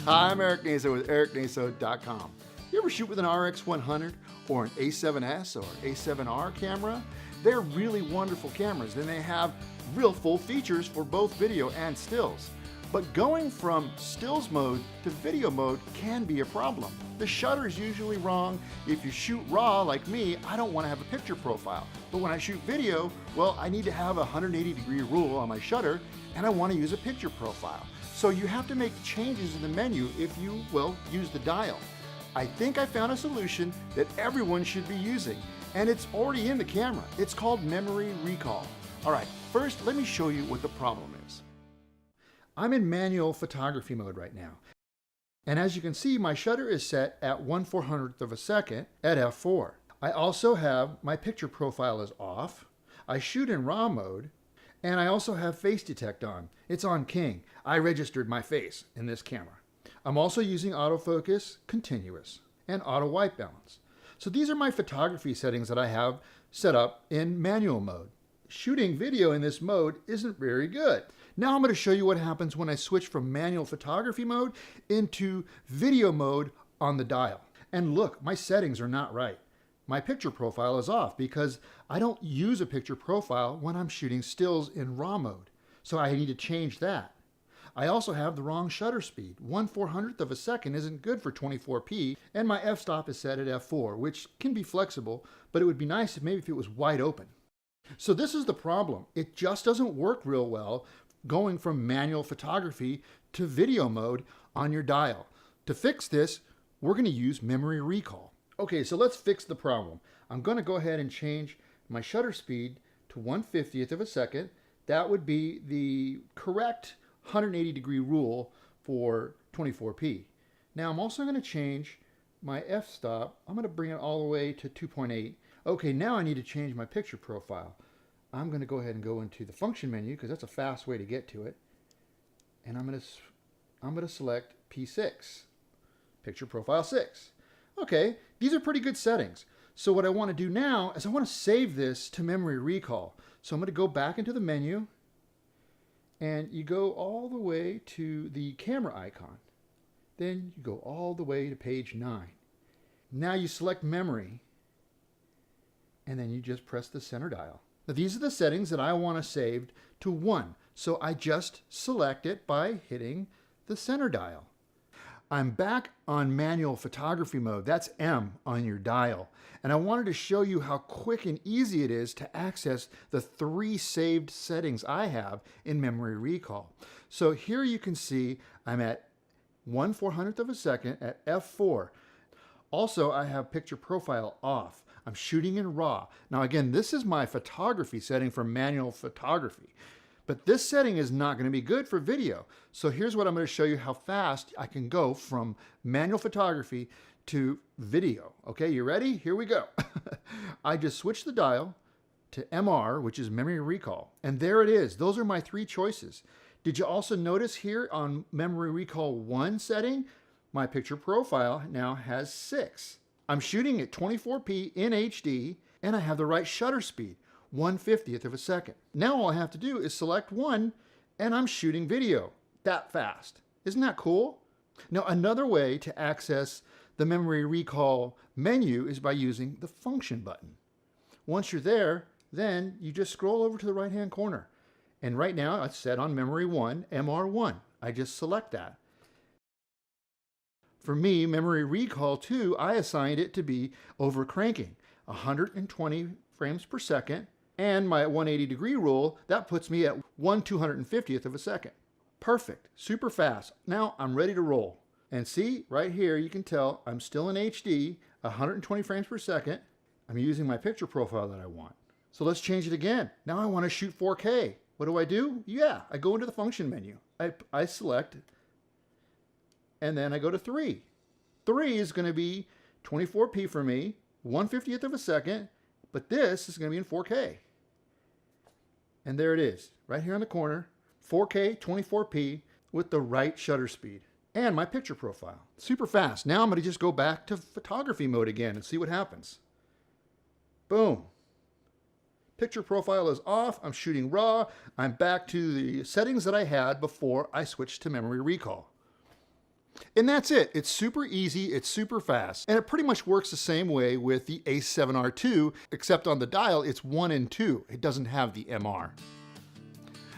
Hi, I'm Erik Naso with ericnaso.com. You ever shoot with an RX100 or an A7S or A7R camera? They're really wonderful cameras and they have real full features for both video and stills. But going from stills mode to video mode can be a problem. The shutter is usually wrong. If you shoot RAW like me, I don't want to have a picture profile. But when I shoot video, well, I need to have a 180-degree rule on my shutter and I want to use a picture profile. So you have to make changes in the menu if you, well, use the dial. I think I found a solution that everyone should be using, and it's already in the camera. It's called memory recall. All right, first let me show you what the problem is. I'm in manual photography mode right now. And as you can see, my shutter is set at 1/400th of a second at f4. I also have my picture profile is off. I shoot in RAW mode, and I also have face detect on. It's on King. I registered my face in this camera. I'm also using autofocus continuous and auto white balance. So these are my photography settings that I have set up in manual mode. Shooting video in this mode isn't very good. Now I'm going to show you what happens when I switch from manual photography mode into video mode on the dial. And look, my settings are not right. My picture profile is off because I don't use a picture profile when I'm shooting stills in RAW mode. So I need to change that. I also have the wrong shutter speed. 1/400th of a second isn't good for 24p, and my f-stop is set at f4, which can be flexible, but it would be nice if maybe if it was wide open. So this is the problem. It just doesn't work real well going from manual photography to video mode on your dial. To fix this, we're going to use memory recall. Okay, so let's fix the problem. I'm going to go ahead and change my shutter speed to 1/50th of a second. That would be the correct 180-degree rule for 24p. Now I'm also going to change my f-stop. I'm going to bring it all the way to 2.8. Okay, now I need to change my picture profile. I'm going to go ahead and go into the function menu because that's a fast way to get to it. And I'm going to select P6, picture profile 6. Okay, these are pretty good settings. So what I want to do now is I want to save this to memory recall. So I'm going to go back into the menu and you go all the way to the camera icon. Then you go all the way to page 9. Now you select memory and then you just press the center dial. Now these are the settings that I want to save to 1. So I just select it by hitting the center dial. I'm back on manual photography mode. That's M on your dial. And I wanted to show you how quick and easy it is to access the 3 saved settings I have in memory recall. So here you can see I'm at 1/400th of a second at f4. Also, I have picture profile off. I'm shooting in RAW. Now again, this is my photography setting for manual photography. But this setting is not going to be good for video. So here's what I'm going to show you how fast I can go from manual photography to video. Okay, you ready? Here we go. I just switched the dial to MR, which is memory recall. And there it is. Those are my 3 choices. Did you also notice here on memory recall 1 setting, my picture profile now has 6. I'm shooting at 24p in HD and I have the right shutter speed. 1/50th of a second. Now all I have to do is select 1 and I'm shooting video that fast. Isn't that cool? Now another way to access the memory recall menu is by using the function button. Once you're there, then you just scroll over to the right hand corner. And right now it's set on memory 1, MR1. I just select that. For me, memory recall 2, I assigned it to be over cranking, 120 frames per second. And my 180-degree rule, that puts me at 1/250th of a second. Perfect, super fast. Now I'm ready to roll. And see, right here, you can tell I'm still in HD, 120 frames per second. I'm using my picture profile that I want. So let's change it again. Now I want to shoot 4K. What do? Yeah, I go into the function menu. I select, and then I go to 3. 3 is going to be 24p for me, 1/50th of a second, but this is going to be in 4K. And there it is, right here on the corner, 4K, 24p with the right shutter speed and my picture profile. Super fast. Now I'm going to just go back to photography mode again and see what happens. Boom. Picture profile is off. I'm shooting RAW. I'm back to the settings that I had before I switched to memory recall. And that's it. It's super easy, it's super fast, and it pretty much works the same way with the A7R II, except on the dial it's 1 and 2. It doesn't have the MR.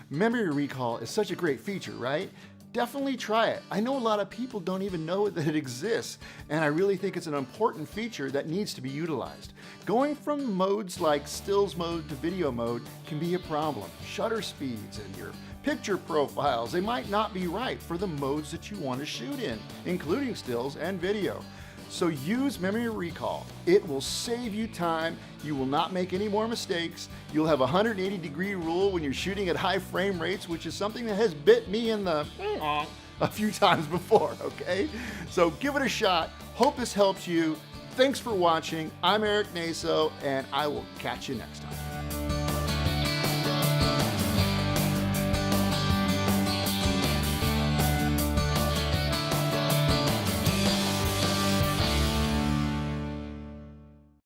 Memory recall is such a great feature, right? Definitely try it. I know a lot of people don't even know that it exists, and I really think it's an important feature that needs to be utilized. Going from modes like stills mode to video mode can be a problem. Shutter speeds and your picture profiles, they might not be right for the modes that you want to shoot in, including stills and video. So use memory recall. It will save you time. You will not make any more mistakes. You'll have a 180-degree rule when you're shooting at high frame rates, which is something that has bit me in the a few times before, okay? So give it a shot. Hope this helps you. Thanks for watching. I'm Erik Naso, and I will catch you next time.